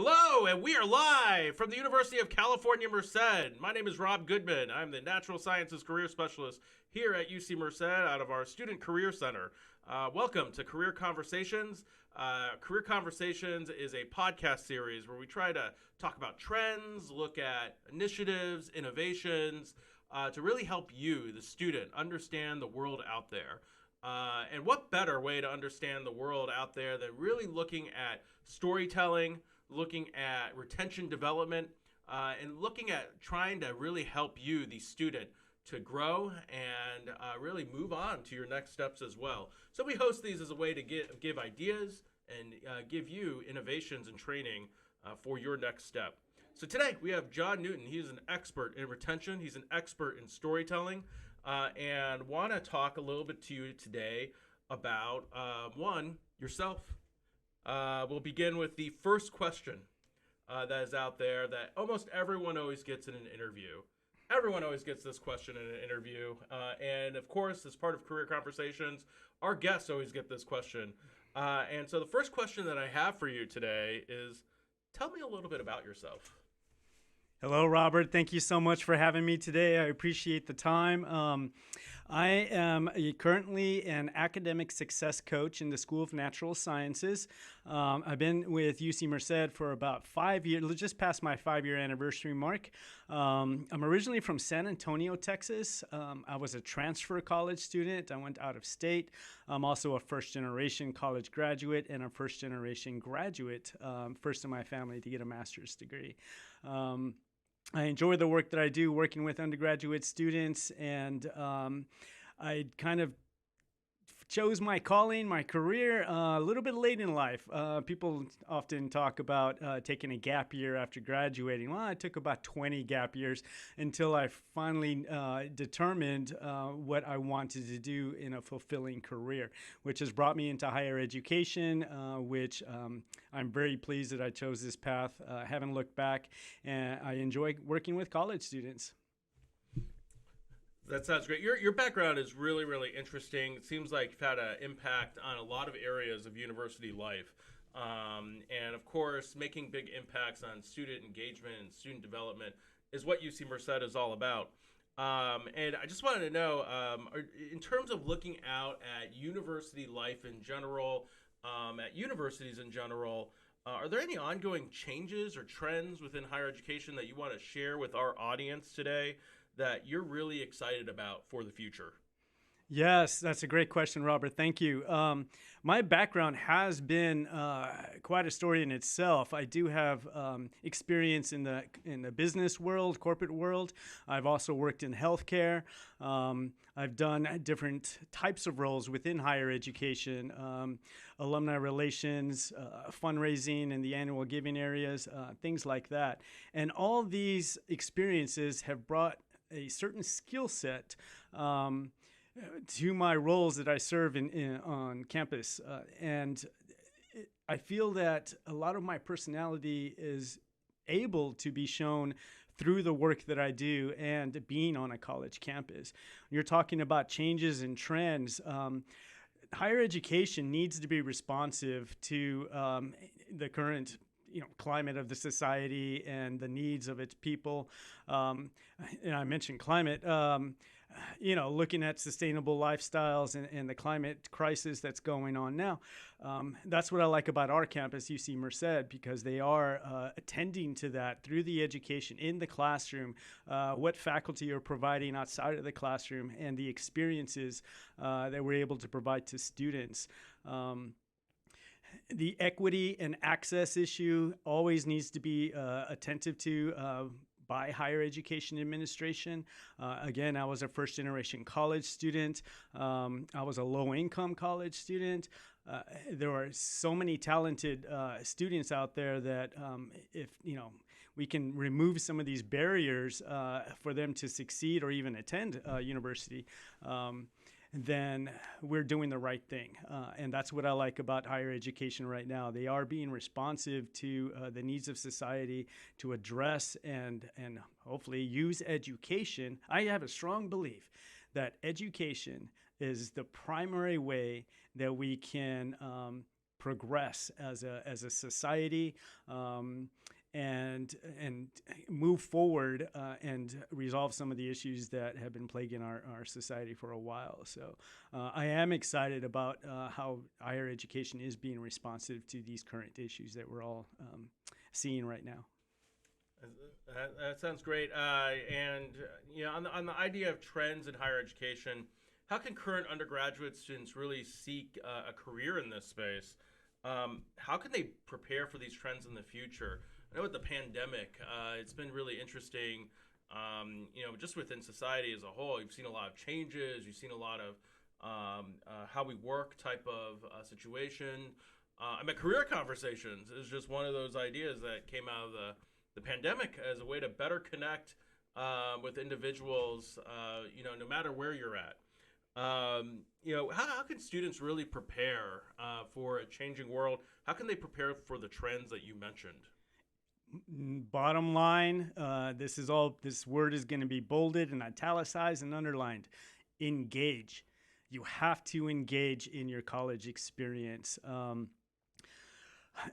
Hello, and we are live from the University of California, Merced. My name is Rob Goodman. I'm the Natural Sciences Career Specialist here at UC Merced out of our Student Career Center. Welcome to Career Conversations. Career Conversations is a podcast series where we try to talk about trends, look at initiatives, innovations, to really help you, the student, understand the world out there. And what better way to understand the world out there than really looking at storytelling, looking at retention development, and looking at trying to really help you, the student, to grow and really move on to your next steps as well. So we host these as a way to give ideas and give you innovations and training for your next step. So today we have John Newton. He's an expert in retention. He's an expert in storytelling, and want to talk a little bit to you today about one, yourself. We'll begin with the first question that is out there that almost everyone always gets in an interview. Everyone always gets this question in an interview. And of course, as part of Career Conversations, our guests always get this question. And so the first question that I have for you today is, tell me a little bit about yourself. Hello, Robert. Thank you so much for having me today. I appreciate the time. I am currently an academic success coach in the School of Natural Sciences. I've been with UC Merced for about 5 years, just past my 5-year anniversary mark. I'm originally from San Antonio, Texas. I was a transfer college student. I went out of state. I'm also a first-generation college graduate and a first-generation graduate, first in my family to get a master's degree. I enjoy the work that I do working with undergraduate students, and I kind of chose my calling, my career, a little bit late in life. People often talk about taking a gap year after graduating. Well, I took about 20 gap years until I finally determined what I wanted to do in a fulfilling career, which has brought me into higher education, which I'm very pleased that I chose this path. Haven't looked back, and I enjoy working with college students. That sounds great. Your background is really, really interesting. It seems like you've had an impact on a lot of areas of university life. And of course, making big impacts on student engagement and student development is what UC Merced is all about. And I just wanted to know, in terms of looking out at university life in general, at universities in general, are there any ongoing changes or trends within higher education that you want to share with our audience today that you're really excited about for the future? Yes, that's a great question, Robert. Thank you. My background has been quite a story in itself. I do have experience in the business world, corporate world. I've also worked in healthcare. I've done different types of roles within higher education, alumni relations, fundraising in the annual giving areas, things like that. And all these experiences have brought a certain skill set to my roles that I serve on campus. I feel that a lot of my personality is able to be shown through the work that I do and being on a college campus. You're talking about changes and trends. Higher education needs to be responsive to the current climate of the society and the needs of its people. And I mentioned climate, looking at sustainable lifestyles and the climate crisis that's going on now. That's what I like about our campus, UC Merced, because they are attending to that through the education in the classroom, what faculty are providing outside of the classroom, and the experiences that we're able to provide to students. The equity and access issue always needs to be attentive to by higher education administration. Again, I was a first-generation college student. I was a low-income college student. There are so many talented students out there that if we can remove some of these barriers for them to succeed or even attend university, then we're doing the right thing. And that's what I like about higher education right now. They are being responsive to the needs of society to address and hopefully use education. I have a strong belief that education is the primary way that we can progress as a society, and move forward and resolve some of the issues that have been plaguing our society for a while. So I am excited about how higher education is being responsive to these current issues that we're all seeing right now. That sounds great. And on the idea of trends in higher education, how can current undergraduate students really seek a career in this space? How can they prepare for these trends in the future? I know with the pandemic, it's been really interesting. Just within society as a whole, you've seen a lot of changes. You've seen a lot of how we work type of situation. Career conversations is just one of those ideas that came out of the pandemic as a way to better connect with individuals, no matter where you're at. How can students really prepare for a changing world? How can they prepare for the trends that you mentioned? Bottom line, this word is going to be bolded and italicized and underlined. Engage. You have to engage in your college experience.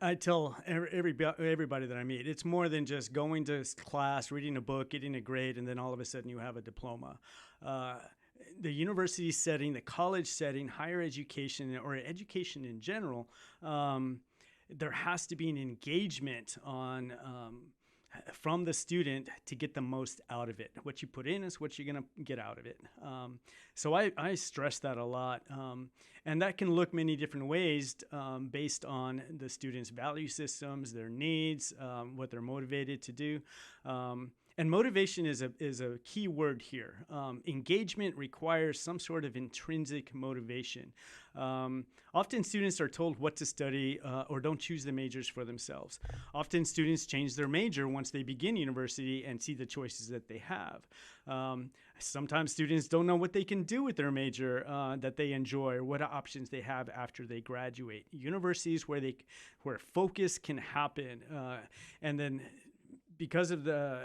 I tell everybody that I meet, it's more than just going to class, reading a book, getting a grade, and then all of a sudden you have a diploma. The university setting, the college setting, higher education, or education in general, there has to be an engagement from the student to get the most out of it. What you put in is what you're going to get out of it. So I stress that a lot. And that can look many different ways based on the students' value systems, their needs, what they're motivated to do. And motivation is a key word here. Engagement requires some sort of intrinsic motivation. Often students are told what to study or don't choose the majors for themselves. Often students change their major once they begin university and see the choices that they have. Sometimes students don't know what they can do with their major that they enjoy or what options they have after they graduate. Universities where focus can happen, and then because of the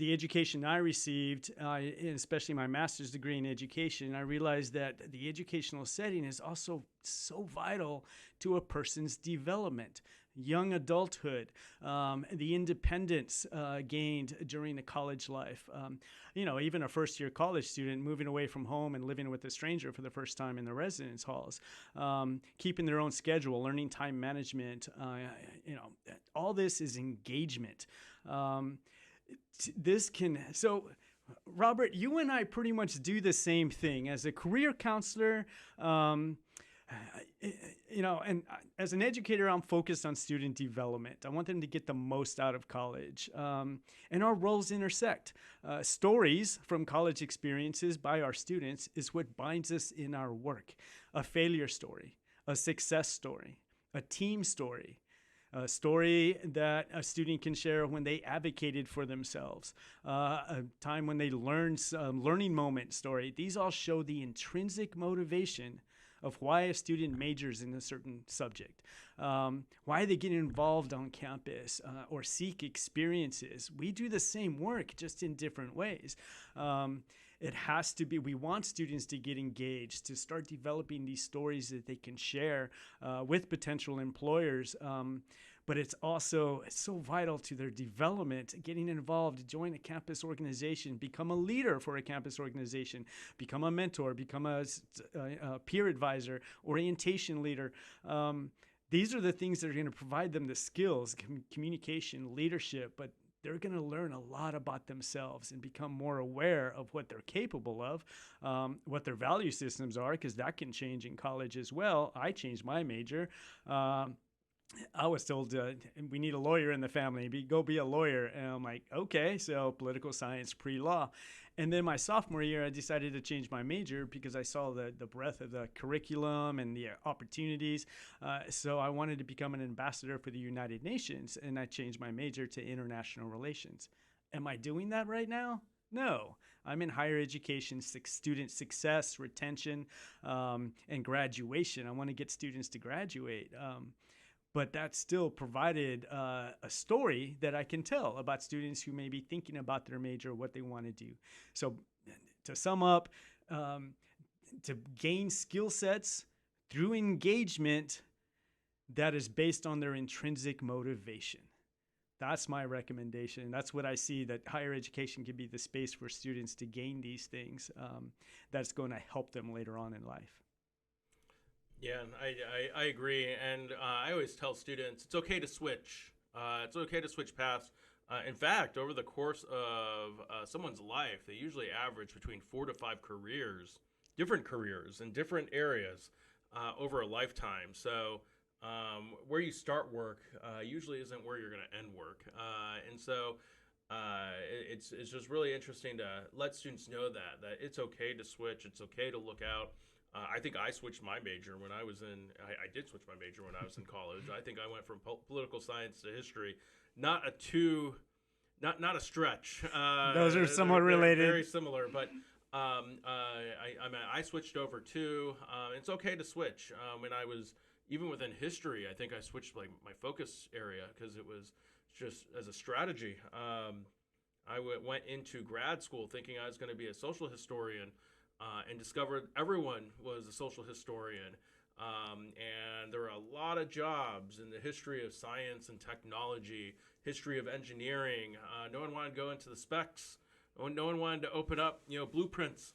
education I received, especially my master's degree in education, I realized that the educational setting is also so vital to a person's development, young adulthood, the independence gained during the college life. Even a first-year college student moving away from home and living with a stranger for the first time in the residence halls, keeping their own schedule, learning time management. All this is engagement. So Robert, you and I pretty much do the same thing. As a career counselor, and as an educator, I'm focused on student development. I want them to get the most out of college. And our roles intersect. Stories from college experiences by our students is what binds us in our work. A failure story, a success story, a team story, a story that a student can share when they advocated for themselves, a time when they learned learning moment story. These all show the intrinsic motivation of why a student majors in a certain subject, why they get involved on campus or seek experiences. We do the same work, just in different ways. It has to be, we want students to get engaged, to start developing these stories that they can share with potential employers. But it's so vital to their development, getting involved, join a campus organization, become a leader for a campus organization, become a mentor, become a peer advisor, orientation leader. These are the things that are going to provide them the skills, communication, leadership, but they're going to learn a lot about themselves and become more aware of what they're capable of, what their value systems are, because that can change in college as well. I changed my major. I was told we need a lawyer in the family. Go be a lawyer. And I'm like, okay, so political science, pre-law. And then my sophomore year, I decided to change my major because I saw the breadth of the curriculum and the opportunities. So I wanted to become an ambassador for the United Nations, and I changed my major to international relations. Am I doing that right now? No. I'm in higher education, student success, retention, and graduation. I want to get students to graduate. But that still provided a story that I can tell about students who may be thinking about their major, what they want to do. So to sum up, to gain skill sets, through engagement that is based on their intrinsic motivation. That's my recommendation. That's what I see, that higher education can be the space for students to gain these things, that's going to help them later on in life. Yeah, and I agree. And I always tell students it's okay to switch. It's okay to switch paths. In fact, over the course of someone's life, they usually average between 4 to 5 careers, different careers in different areas over a lifetime. So where you start work usually isn't where you're going to end work. And so it's just really interesting to let students know that it's okay to switch. It's okay to look out. I think I switched my major when I was I did switch my major when I was in college. I think I went from political science to history. Not a stretch. Those are somewhat related. Very similar, but I switched over too. It's okay to switch. When I was even within history, I think I switched like my focus area because it was just as a strategy. I went into grad school thinking I was going to be a social historian, and discovered everyone was a social historian. And there are a lot of jobs in the history of science and technology, history of engineering. No one wanted to go into the specs. No one wanted to open up, blueprints.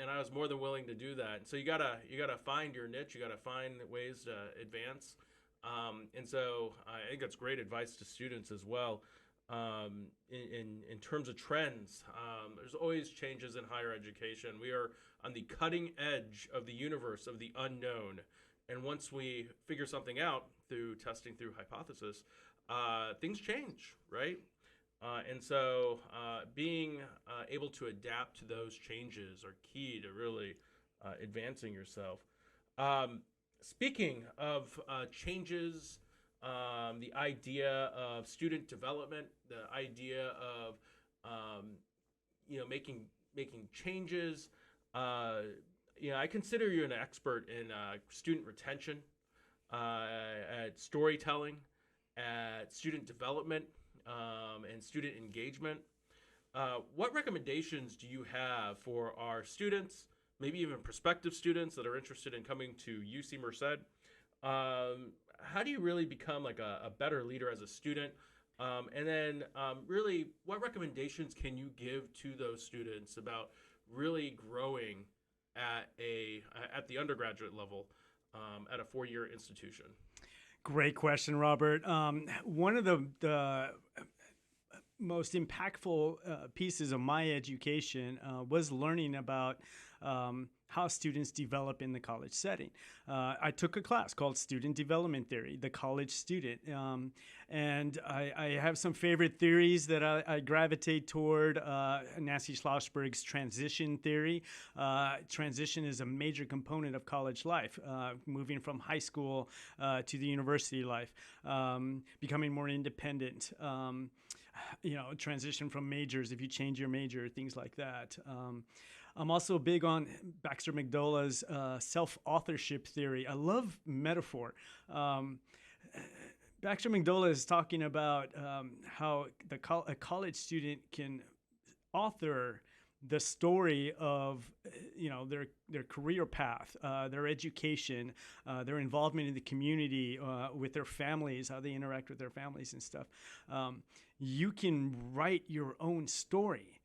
And I was more than willing to do that. And so you gotta find your niche. You gotta find ways to advance. And so I think that's great advice to students as well. In terms of trends, there's always changes in higher education. We are on the cutting edge of the universe of the unknown, and once we figure something out through testing, through hypothesis, things change, right? And so being able to adapt to those changes are key to really advancing yourself. Speaking of changes, the idea of student development, the idea of making changes. I consider you an expert in student retention, at storytelling, at student development, and student engagement. What recommendations do you have for our students, maybe even prospective students that are interested in coming to UC Merced? How do you really become like a better leader as a student? And then really, what recommendations can you give to those students about really growing at the undergraduate level at a 4-year institution? Great question, Robert. One of the most impactful pieces of my education was learning about how students develop in the college setting. I took a class called Student Development Theory, the college student. And I have some favorite theories that I gravitate toward. Nancy Schlossberg's transition theory. Transition is a major component of college life, moving from high school to the university life, becoming more independent. Transition from majors, if you change your major, things like that. I'm also big on Baxter McDolough's self-authorship theory. I love metaphor. Baxter McDouglah is talking about how a college student can author the story of their career path, their education, their involvement in the community, with their families, how they interact with their families and stuff. You can write your own story.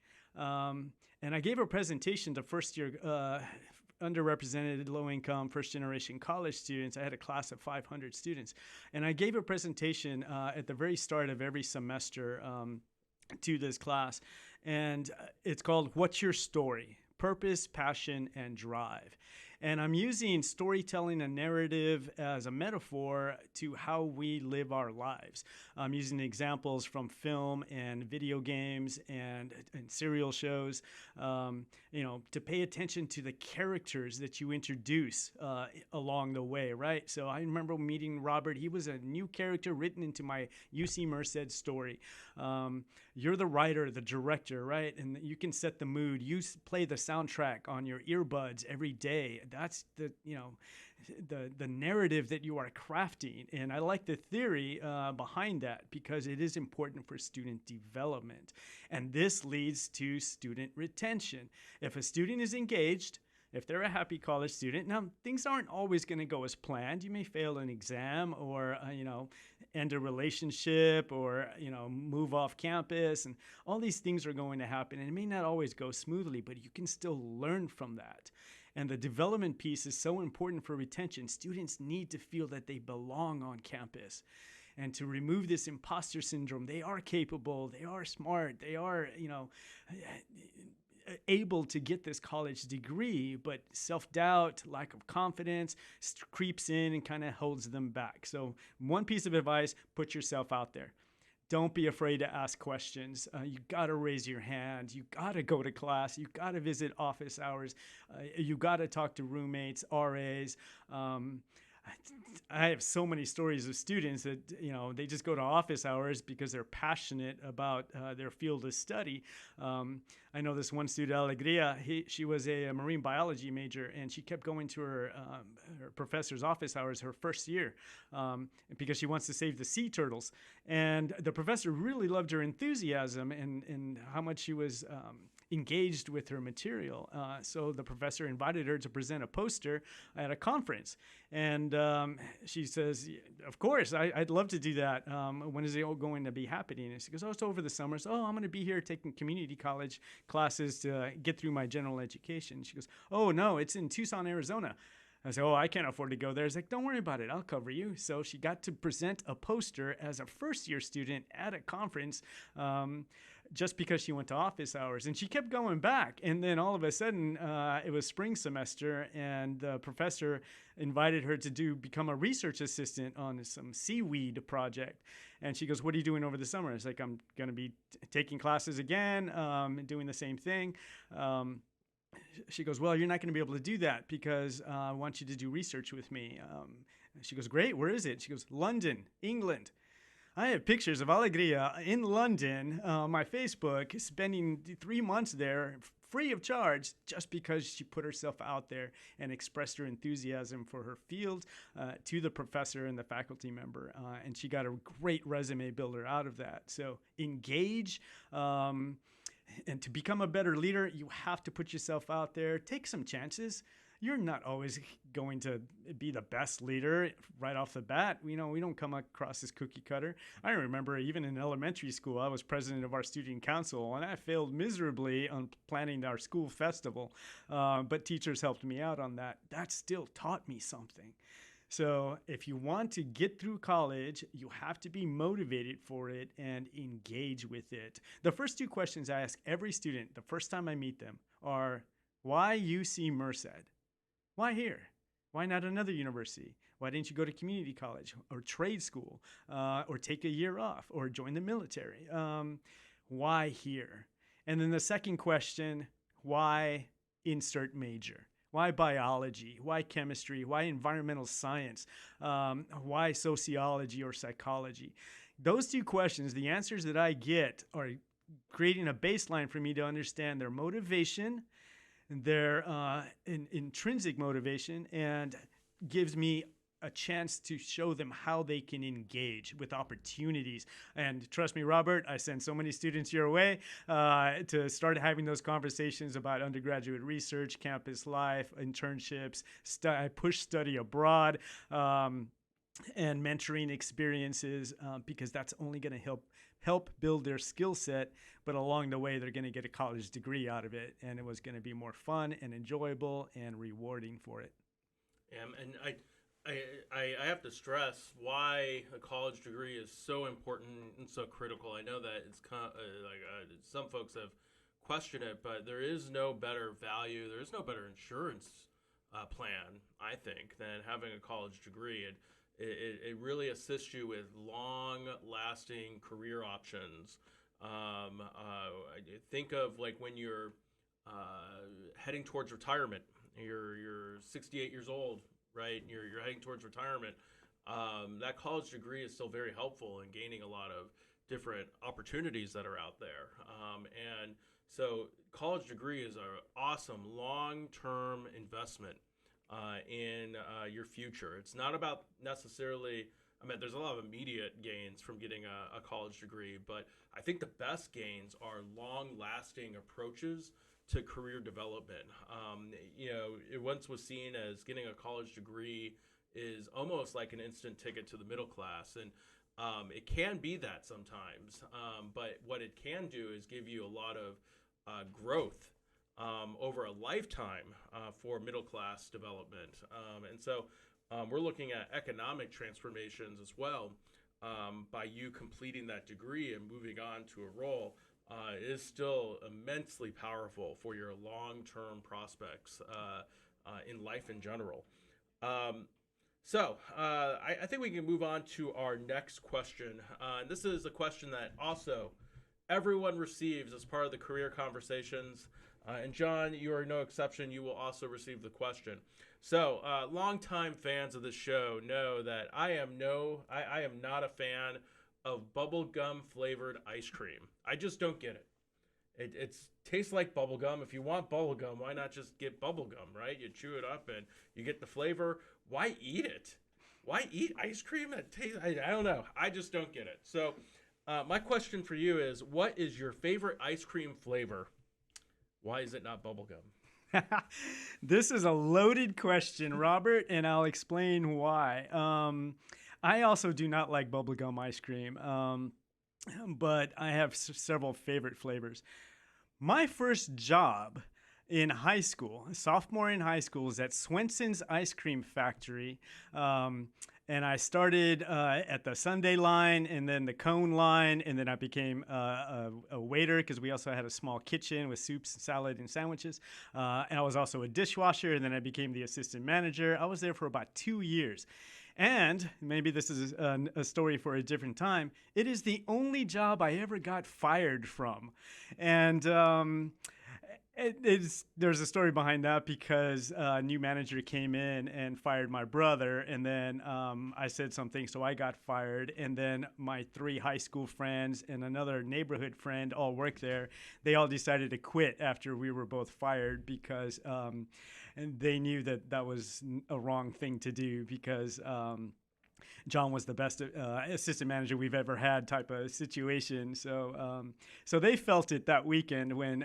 And I gave a presentation to first-year underrepresented, low-income, first-generation college students. I had a class of 500 students. And I gave a presentation at the very start of every semester to this class. And it's called What's Your Story? Purpose, Passion, and Drive. And I'm using storytelling and narrative as a metaphor to how we live our lives. I'm using examples from film and video games and serial shows, to pay attention to the characters that you introduce along the way, right? So I remember meeting Robert. He was a new character written into my UC Merced story. You're the writer, the director, right? And you can set the mood. You play the soundtrack on your earbuds every day. That's the narrative that you are crafting. And I like the theory behind that because it is important for student development. And this leads to student retention. If a student is engaged, if they're a happy college student, now things aren't always going to go as planned. You may fail an exam or, end a relationship or, move off campus, and all these things are going to happen. And it may not always go smoothly, but you can still learn from that. And the development piece is so important for retention. Students need to feel that they belong on campus. And to remove this imposter syndrome, they are capable, they are smart, they are, able to get this college degree, but self-doubt, lack of confidence creeps in and kind of holds them back. So one piece of advice, put yourself out there. Don't be afraid to ask questions. You got to raise your hand. You got to go to class. You got to visit office hours. You got to talk to roommates, RAs. I have so many stories of students that, they just go to office hours because they're passionate about their field of study. I know this one student, Alegria, she was a marine biology major, and she kept going to her professor's office hours her first year because she wants to save the sea turtles. And the professor really loved her enthusiasm and how much she was engaged with her material. So the professor invited her to present a poster at a conference. And she says, of course, I'd love to do that. When is it all going to be happening? And she goes, oh, it's over the summer. So, I'm going to be here taking community college classes to get through my general education. She goes, oh, no, it's in Tucson, Arizona. I said, oh, I can't afford to go there. It's like, don't worry about it. I'll cover you. So she got to present a poster as a first-year student at a conference just because she went to office hours. And she kept going back. And then all of a sudden, it was spring semester, and the professor invited her to become a research assistant on some seaweed project. And she goes, what are you doing over the summer? It's like, I'm going to be taking classes again, doing the same thing. She goes, well, you're not going to be able to do that because I want you to do research with me. She goes, great, where is it? She goes, London, England. I have pictures of Alegria in London on my Facebook, spending 3 months there free of charge just because she put herself out there and expressed her enthusiasm for her field to the professor and the faculty member. And she got a great resume builder out of that. So engage. And to become a better leader, you have to put yourself out there. Take some chances. You're not always going to be the best leader right off the bat. We don't come across as cookie cutter. I remember even in elementary school, I was president of our student council, and I failed miserably on planning our school festival. But teachers helped me out on that. That still taught me something. So if you want to get through college, you have to be motivated for it and engage with it. The first 2 questions I ask every student the first time I meet them are, why UC Merced? Why here? Why not another university? Why didn't you go to community college or trade school or take a year off or join the military? Why here? And then the second question, why insert major? Why biology? Why chemistry? Why environmental science? Why sociology or psychology? Those 2 questions, the answers that I get are creating a baseline for me to understand their motivation, their intrinsic motivation, and gives me a chance to show them how they can engage with opportunities. And trust me, Robert, I send so many students your way to start having those conversations about undergraduate research, campus life, internships. I push study abroad and mentoring experiences because that's only going to help build their skill set, but along the way, they're going to get a college degree out of it, and it was going to be more fun and enjoyable and rewarding for it. And I have to stress why a college degree is so important and so critical. I know that it's some folks have questioned it, but there is no better value, there is no better insurance plan, I think, than having a college degree. It really assists you with long-lasting career options. Think of like when you're heading towards retirement. You're 68 years old, right? You're heading towards retirement. That college degree is still very helpful in gaining a lot of different opportunities that are out there. And so college degree is an awesome long-term investment in your future. It's not about necessarily, there's a lot of immediate gains from getting a college degree, but I think the best gains are long-lasting approaches to career development. It once was seen as getting a college degree is almost like an instant ticket to the middle class, and it can be that sometimes. But what it can do is give you a lot of growth over a lifetime for middle class development. And so we're looking at economic transformations as well by you completing that degree and moving on to a role. Is still immensely powerful for your long-term prospects in life in general. I think we can move on to our next question. This is a question that also everyone receives as part of the career conversations. And John, you are no exception. You will also receive the question. So, longtime fans of the show know that I am not a fan of bubblegum flavored ice cream. I just don't get it. It tastes like bubblegum. If you want bubblegum, why not just get bubblegum, right? You chew it up and you get the flavor. Why eat it? Why eat ice cream that tastes? I don't know. I just don't get it. So my question for you is, what is your favorite ice cream flavor? Why is it not bubblegum? This is a loaded question, Robert, and I'll explain why. I also do not like bubblegum ice cream, but I have several favorite flavors. My first job in high school, sophomore in high school, was at Swenson's Ice Cream Factory. And I started at the sundae line and then the cone line. And then I became a waiter because we also had a small kitchen with soups, salad, and sandwiches. And I was also a dishwasher. And then I became the assistant manager. I was there for about 2 years. And maybe this is a story for a different time. It is the only job I ever got fired from. And there's a story behind that because a new manager came in and fired my brother. And then I said something, so I got fired. And then my 3 high school friends and another neighborhood friend all worked there. They all decided to quit after we were both fired because and they knew that was a wrong thing to do because John was the best assistant manager we've ever had type of situation. So they felt it that weekend when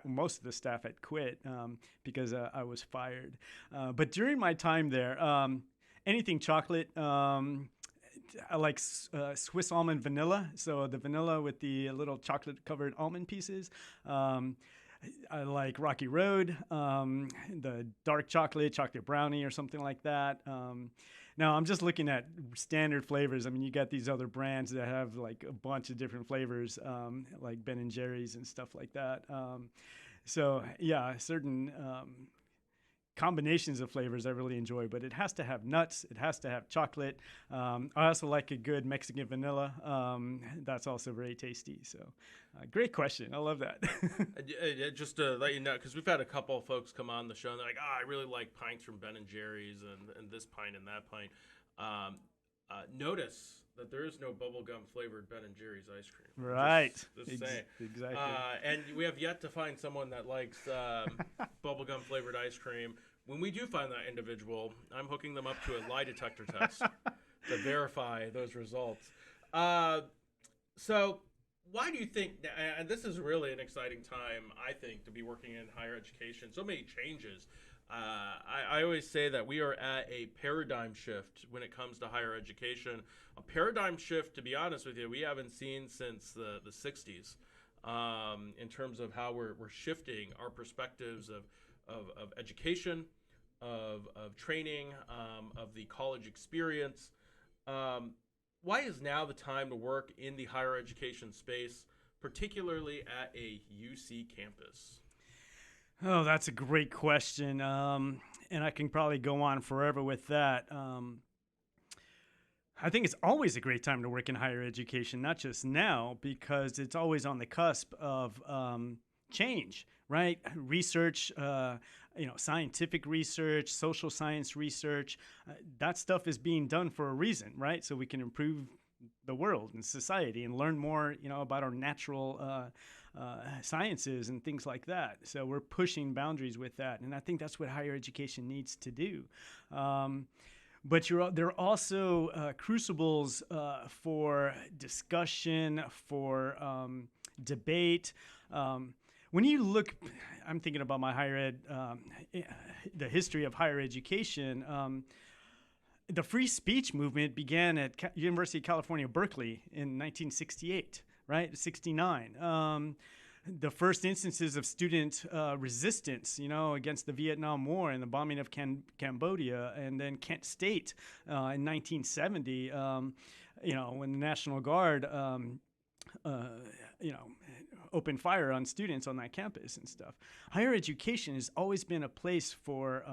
most of the staff had quit because I was fired. But during my time there, anything chocolate, I like Swiss almond vanilla. So the vanilla with the little chocolate covered almond pieces. I like Rocky Road, the dark chocolate brownie or something like that. Now, I'm just looking at standard flavors. I mean, you got these other brands that have like a bunch of different flavors, like Ben & Jerry's and stuff like that. So, yeah, certain combinations of flavors I really enjoy, but it has to have nuts. It has to have chocolate. I also like a good Mexican vanilla. That's also very tasty. So great question. I love that. Just to let you know, because we've had a couple of folks come on the show and they're like, I really like pints from Ben & Jerry's and this pint and that pint. Notice that there is no bubblegum flavored Ben & Jerry's ice cream. Right. Just saying. Exactly. And we have yet to find someone that likes bubblegum flavored ice cream. When we do find that individual, I'm hooking them up to a lie detector test to verify those results. So why do you think, and this is really an exciting time, I think, to be working in higher education, so many changes. I always say that we are at a paradigm shift when it comes to higher education. A paradigm shift, to be honest with you, we haven't seen since the 60s in terms of how we're shifting our perspectives of education, of training, of the college experience. Why is now the time to work in the higher education space, particularly at a UC campus? Oh, that's a great question. And I can probably go on forever with that. I think it's always a great time to work in higher education, not just now, because it's always on the cusp of change, right? Research, scientific research, social science research, that stuff is being done for a reason, right? So we can improve the world and society and learn more, about our natural sciences and things like that. So we're pushing boundaries with that. And I think that's what higher education needs to do. But there are also crucibles for discussion, for debate. when you look, I'm thinking about my higher ed, the history of higher education. The free speech movement began at University of California, Berkeley in 1968, right? 69. The first instances of student resistance, against the Vietnam War and the bombing of Cambodia, and then Kent State in 1970, when the National Guard, opened fire on students on that campus and stuff. Higher education has always been a place for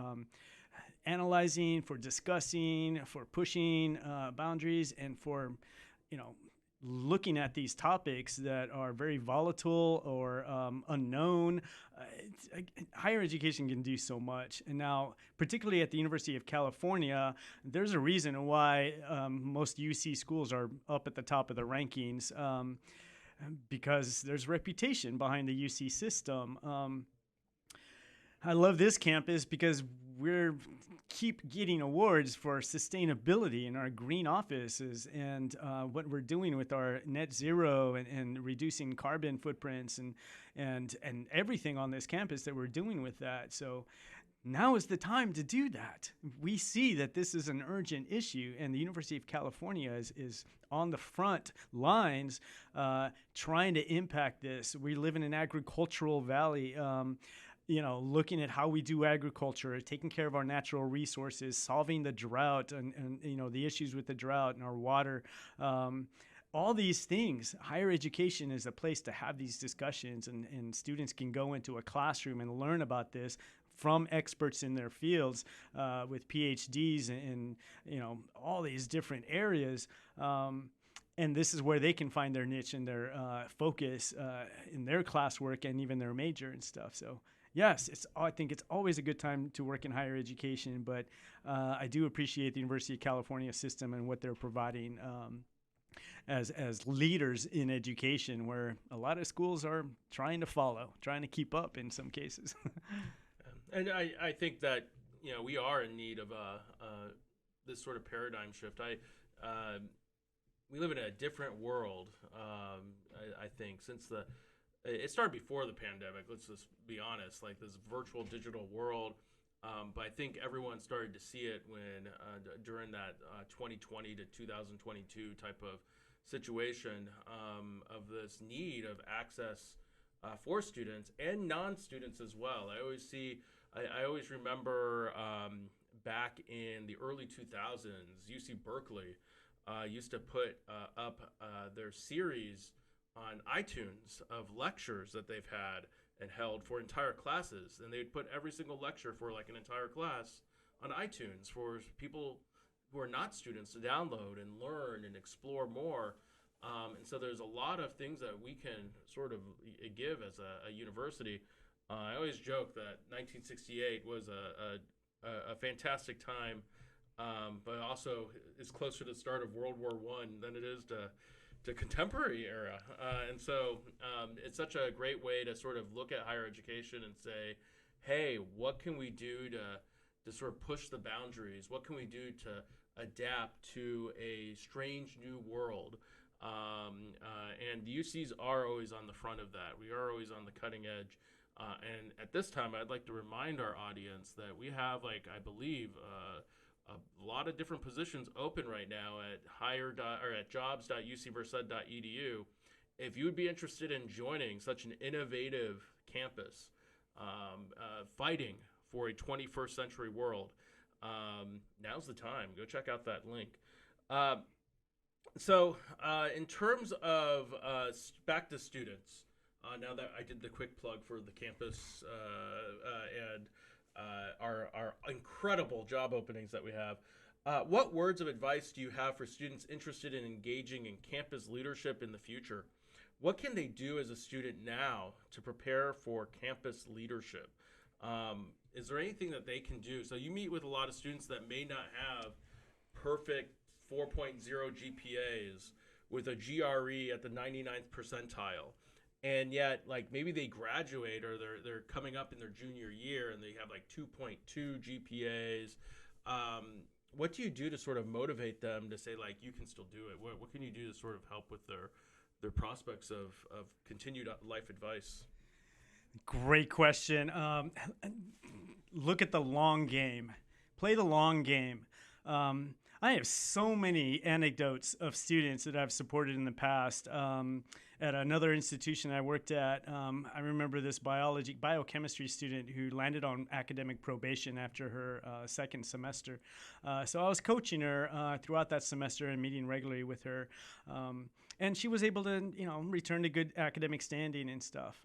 analyzing, for discussing, for pushing boundaries, and for, looking at these topics that are very volatile or unknown. Higher education can do so much. And now, particularly at the University of California, there's a reason why most UC schools are up at the top of the rankings, because there's reputation behind the UC system. I love this campus because we're keep getting awards for sustainability in our green offices and what we're doing with our net zero and reducing carbon footprints and everything on this campus that we're doing with that. So now is the time to do that. We see that this is an urgent issue, and the University of California is on the front lines trying to impact this. We live in an agricultural valley. Looking at how we do agriculture, taking care of our natural resources, solving the drought and the issues with the drought and our water, all these things. Higher education is a place to have these discussions, and students can go into a classroom and learn about this from experts in their fields with PhDs in all these different areas. And this is where they can find their niche and their focus in their classwork and even their major and stuff. So yes, I think it's always a good time to work in higher education, but I do appreciate the University of California system and what they're providing as leaders in education, where a lot of schools are trying to follow, trying to keep up in some cases. And I think that we are in need of this sort of paradigm shift. We live in a different world. I think since it started before the pandemic. Let's just be honest, like this virtual digital world. But I think everyone started to see it when during that 2020 to 2022 type of situation of this need of access for students and non-students as well. I always remember back in the early 2000s, UC Berkeley used to put up their series on iTunes of lectures that they've had and held for entire classes. And they'd put every single lecture for like an entire class on iTunes for people who are not students to download and learn and explore more. And so there's a lot of things that we can sort of give as a university. I always joke that 1968 was a fantastic time, but also is closer to the start of World War I than it is to contemporary era. And so it's such a great way to sort of look at higher education and say, hey, what can we do to sort of push the boundaries? What can we do to adapt to a strange new world? And the UCs are always on the front of that. We are always on the cutting edge. And at this time, I'd like to remind our audience that we have, I believe, a lot of different positions open right now at jobs.ucmerced.edu. If you would be interested in joining such an innovative campus, fighting for a 21st century world, now's the time. Go check out that link. So in terms of back to students, now that I did the quick plug for the campus and our incredible job openings that we have, what words of advice do you have for students interested in engaging in campus leadership in the future? What can they do as a student now to prepare for campus leadership? Is there anything that they can do? So you meet with a lot of students that may not have perfect 4.0 GPAs with a GRE at the 99th percentile. And yet, maybe they graduate or they're coming up in their junior year and they have 2.2 GPAs. What do you do to sort of motivate them to say, you can still do it? What can you do to sort of help with their prospects of continued life advice? Great question. Look at the long game. Play the long game. I have so many anecdotes of students that I've supported in the past. At another institution I worked at, I remember this biochemistry student who landed on academic probation after her second semester. So I was coaching her throughout that semester and meeting regularly with her. And she was able to, return to good academic standing and stuff.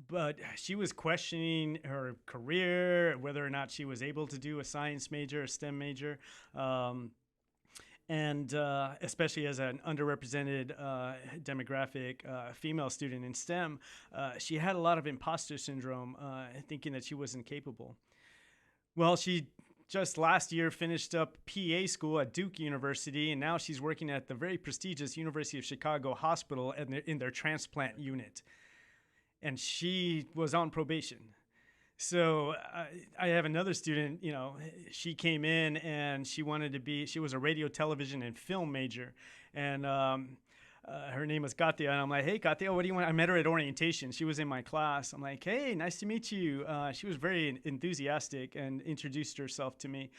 But she was questioning her career, whether or not she was able to do a science major, a STEM major. And especially as an underrepresented demographic female student in STEM, she had a lot of imposter syndrome, thinking that she wasn't capable. Well, she just last year finished up PA school at Duke University, and now she's working at the very prestigious University of Chicago Hospital in their transplant unit. And she was on probation. So I have another student, she came in and she was a radio, television, and film major. And her name was Katia. And I'm like, hey, Katia, what do you want? I met her at orientation. She was in my class. I'm like, hey, nice to meet you. She was very enthusiastic and introduced herself to me,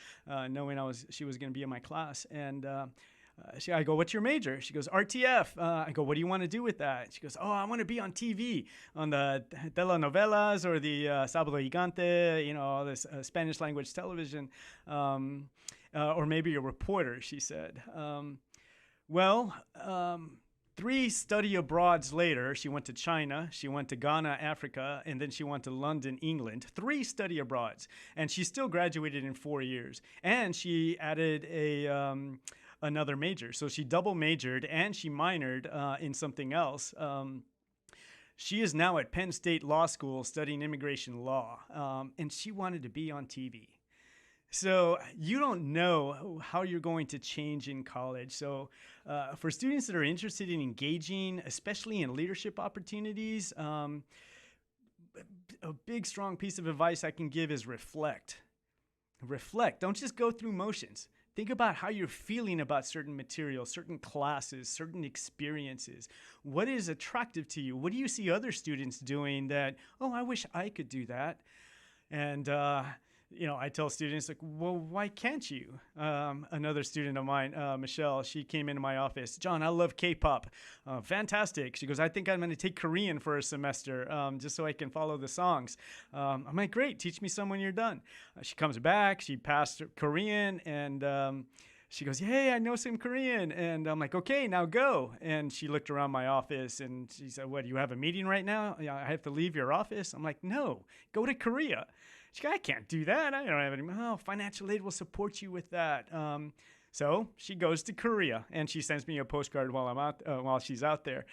knowing she was going to be in my class. And I go, what's your major? She goes, RTF. I go, what do you want to do with that? She goes, I want to be on TV, on the telenovelas or the Sábado Gigante, all this Spanish language television, or maybe a reporter, she said. 3 study abroads later, she went to China, she went to Ghana, Africa, and then she went to London, England. 3 study abroads, and she still graduated in 4 years. And she added another major. So she double majored and she minored in something else. She is now at Penn State Law School studying immigration law, and she wanted to be on TV. So you don't know how you're going to change in college. So for students that are interested in engaging, especially in leadership opportunities, a big, strong piece of advice I can give is reflect. Reflect. Don't just go through motions. Think about how you're feeling about certain materials, certain classes, certain experiences. What is attractive to you? What do you see other students doing that, I wish I could do that? And I tell students, like, well, why can't you? Another student of mine, Michelle, she came into my office. John, I love K-pop. Fantastic. She goes, I think I'm going to take Korean for a semester just so I can follow the songs. I'm like, great. Teach me some when you're done. She comes back. She passed Korean and she goes, hey, I know some Korean. And I'm like, okay, now go. And she looked around my office and she said, what, you have a meeting right now? I have to leave your office? I'm like, no, go to Korea. She goes, I can't do that. I don't have any. Financial aid will support you with that. So she goes to Korea and she sends me a postcard while she's out there.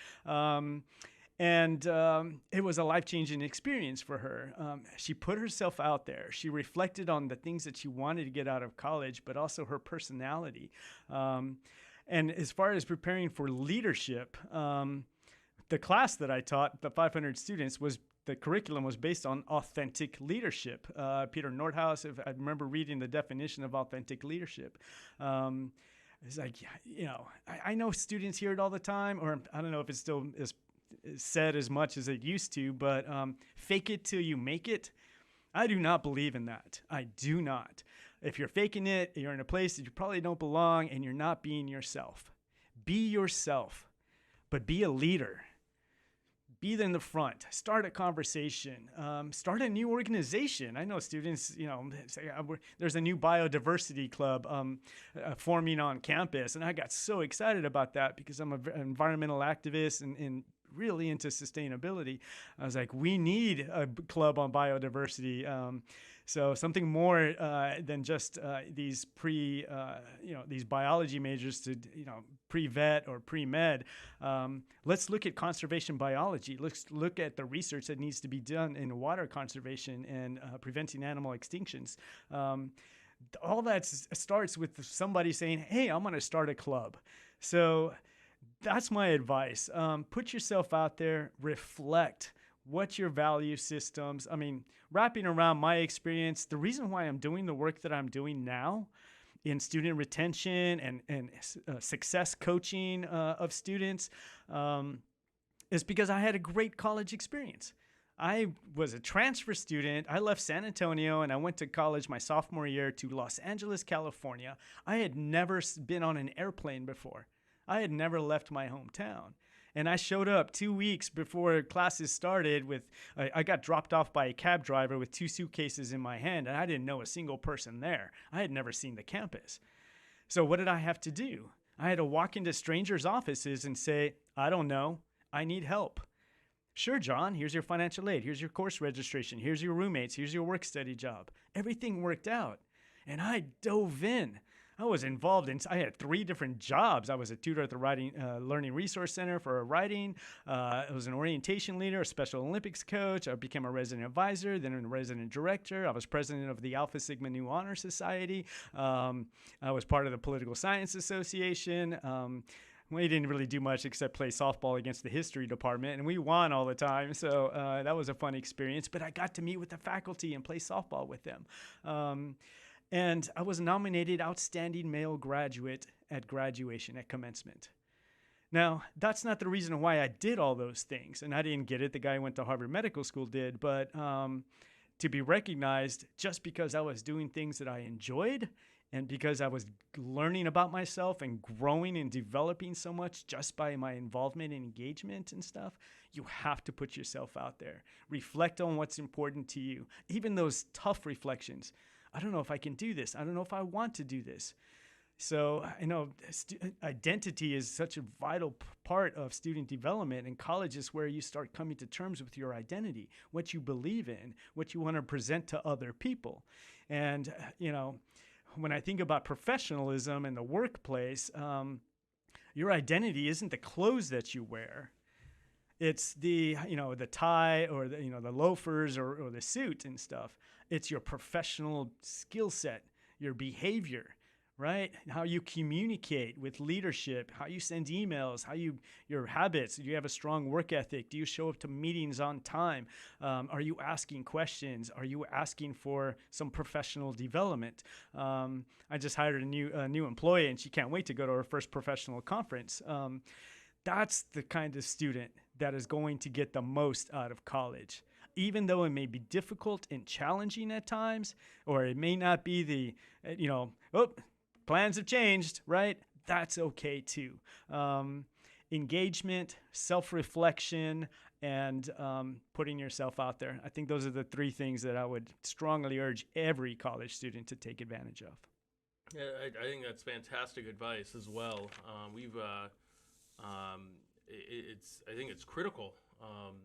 It was a life-changing experience for her. She put herself out there. She reflected on the things that she wanted to get out of college, but also her personality. And as far as preparing for leadership, the class that I taught, the 500 students, the curriculum was based on authentic leadership. Peter Nordhaus, I remember reading the definition of authentic leadership. It's like, I know students hear it all the time, or I don't know if it's still is said as much as it used to, but fake it till you make it. I do not believe in that. I do not. If you're faking it, you're in a place that you probably don't belong and you're not being yourself. Be yourself, but be a leader. Be in the front. Start a conversation. Start a new organization. I know students, say there's a new biodiversity club forming on campus, and I got so excited about that because I'm an environmental activist and really into sustainability. I was like, we need a club on biodiversity. So something more than just these these biology majors to, pre-vet or pre-med. Let's look at conservation biology. Let's look at the research that needs to be done in water conservation and preventing animal extinctions. All that starts with somebody saying, hey, I'm going to start a club. So that's my advice. Put yourself out there, reflect. What's your value systems? Wrapping around my experience, the reason why I'm doing the work that I'm doing now in student retention and success coaching of students is because I had a great college experience. I was a transfer student. I left San Antonio and I went to college my sophomore year to Los Angeles, California. I had never been on an airplane before. I had never left my hometown. And I showed up 2 weeks before classes started with, I got dropped off by a cab driver with 2 suitcases in my hand, and I didn't know a single person there. I had never seen the campus. So what did I have to do? I had to walk into strangers' offices and say, I don't know, I need help. Sure, John, here's your financial aid. Here's your course registration. Here's your roommates. Here's your work study job. Everything worked out. And I dove in. I was involved in, I had 3 different jobs. I was a tutor at the Learning Resource Center for writing. I was an orientation leader, a Special Olympics coach. I became a resident advisor, then a resident director. I was president of the Alpha Sigma Nu Honor Society. I was part of the Political Science Association. We didn't really do much except play softball against the history department, and we won all the time. So that was a fun experience. But I got to meet with the faculty and play softball with them. And I was nominated Outstanding Male Graduate at graduation, at commencement. Now, that's not the reason why I did all those things. And I didn't get it. The guy who went to Harvard Medical School did. But to be recognized just because I was doing things that I enjoyed and because I was learning about myself and growing and developing so much just by my involvement and engagement and stuff, you have to put yourself out there. Reflect on what's important to you. Even those tough reflections. I don't know if I can do this. I don't know if I want to do this. So, identity is such a vital part of student development, and college is where you start coming to terms with your identity, what you believe in, what you want to present to other people. And, when I think about professionalism in the workplace, your identity isn't the clothes that you wear. It's the tie or the loafers or the suit and stuff. It's your professional skill set, your behavior, right? How you communicate with leadership, how you send emails, your habits. Do you have a strong work ethic? Do you show up to meetings on time? Are you asking questions? Are you asking for some professional development? I just hired a new employee, and she can't wait to go to her first professional conference. That's the kind of student that is going to get the most out of college. Even though it may be difficult and challenging at times, or it may not be plans have changed, right? That's okay too. Engagement, self-reflection, and putting yourself out there. I think those are the 3 things that I would strongly urge every college student to take advantage of. Yeah, I think that's fantastic advice as well. I think it's critical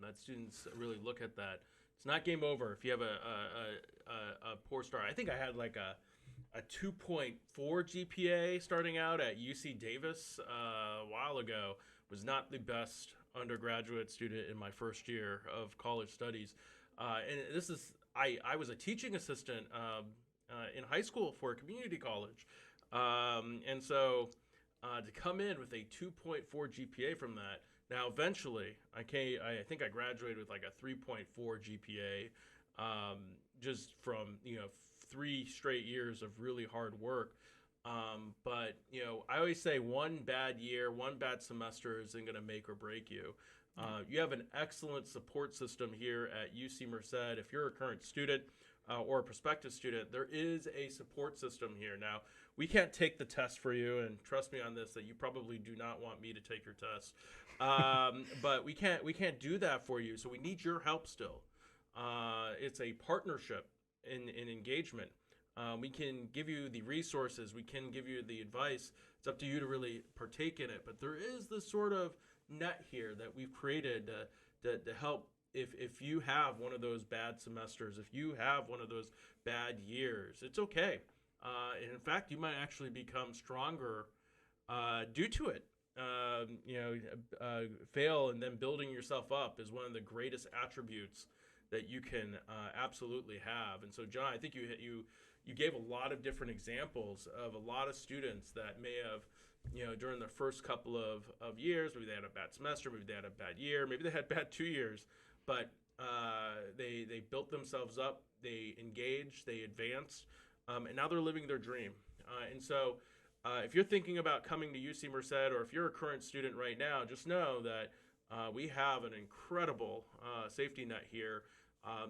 that students really look at that. It's not game over if you have a poor start. I think I had like a 2.4 GPA starting out at UC Davis a while ago. Was not the best undergraduate student in my first year of college studies. And I was a teaching assistant in high school for a community college. And so to come in with a 2.4 GPA from that. Now, eventually, I think I graduated with like a 3.4 GPA, just from 3 straight years of really hard work. But I always say one bad year, one bad semester isn't going to make or break you. You have an excellent support system here at UC Merced. If you're a current student or a prospective student, there is a support system here. Now, we can't take the test for you, and trust me on this, that you probably do not want me to take your test. But we can't do that for you, so we need your help still. It's a partnership in engagement. We can give you the resources, we can give you the advice. It's up to you to really partake in it. But there is this sort of net here that we've created to help if you have one of those bad semesters, if you have one of those bad years, it's okay. And in fact, you might actually become stronger due to it. Fail and then building yourself up is one of the greatest attributes that you can absolutely have. And so, John, I think you gave a lot of different examples of a lot of students that may have, during the first couple of years, maybe they had a bad semester, maybe they had a bad year, maybe they had bad 2 years, but they built themselves up, they engaged, they advanced, and now they're living their dream. And so if you're thinking about coming to UC Merced, or if you're a current student right now, just know that we have an incredible safety net here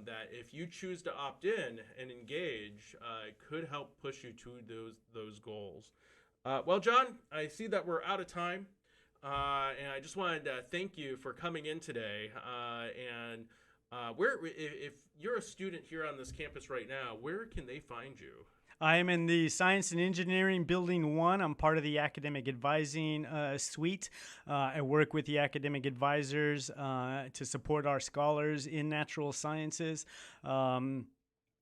that if you choose to opt in and engage, it could help push you to those goals. Well, John, I see that we're out of time, and I just wanted to thank you for coming in today. And if you're a student here on this campus right now, where can they find you? I am in the Science and Engineering Building 1. I'm part of the Academic Advising Suite. I work with the academic advisors to support our scholars in natural sciences.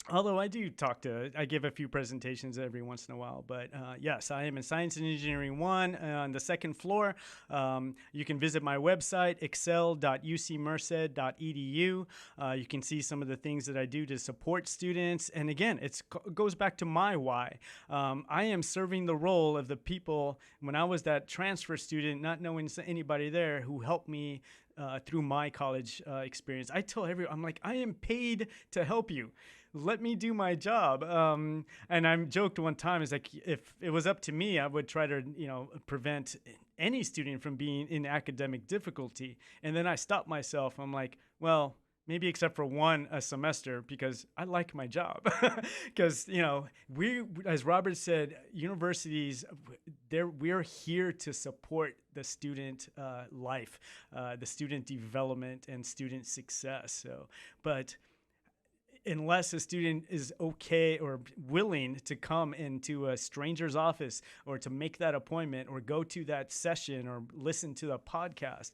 Although I give a few presentations every once in a while. But yes, I am in Science and Engineering 1 on the second floor. You can visit my website, excel.ucmerced.edu. You can see some of the things that I do to support students. And again, it goes back to my why. I am serving the role of the people when I was that transfer student, not knowing anybody there, who helped me through my college experience. I tell everyone, I'm like, I am paid to help you. Let me do my job. And I joked one time, is like, if it was up to me, I would try to, prevent any student from being in academic difficulty. And then I stopped myself. I'm like, well, maybe except for a semester, because I like my job. Because, as Robert said, universities, we're here to support the student life, the student development and student success. But unless a student is okay or willing to come into a stranger's office or to make that appointment or go to that session or listen to the podcast,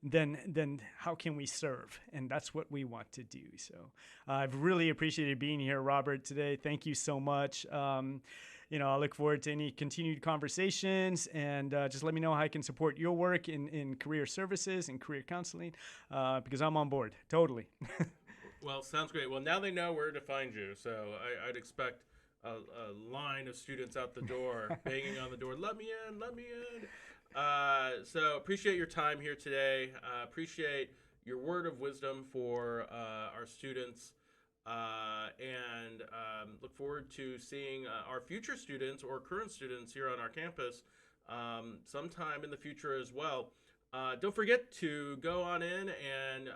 then how can we serve? And that's what we want to do. So I've really appreciated being here, Robert, today. Thank you so much. I look forward to any continued conversations, and just let me know how I can support your work in career services and career counseling, because I'm on board, totally. Well, sounds great. Well, now they know where to find you. So I'd expect a line of students out the door, banging on the door, let me in, let me in. So appreciate your time here today. Appreciate your word of wisdom for our students. And look forward to seeing our future students or current students here on our campus sometime in the future as well. Don't forget to go on in and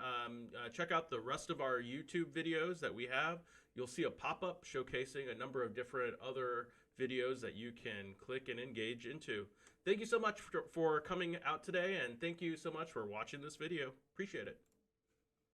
check out the rest of our YouTube videos that we have. You'll see a pop-up showcasing a number of different other videos that you can click and engage into. Thank you so much for coming out today, and thank you so much for watching this video. Appreciate it.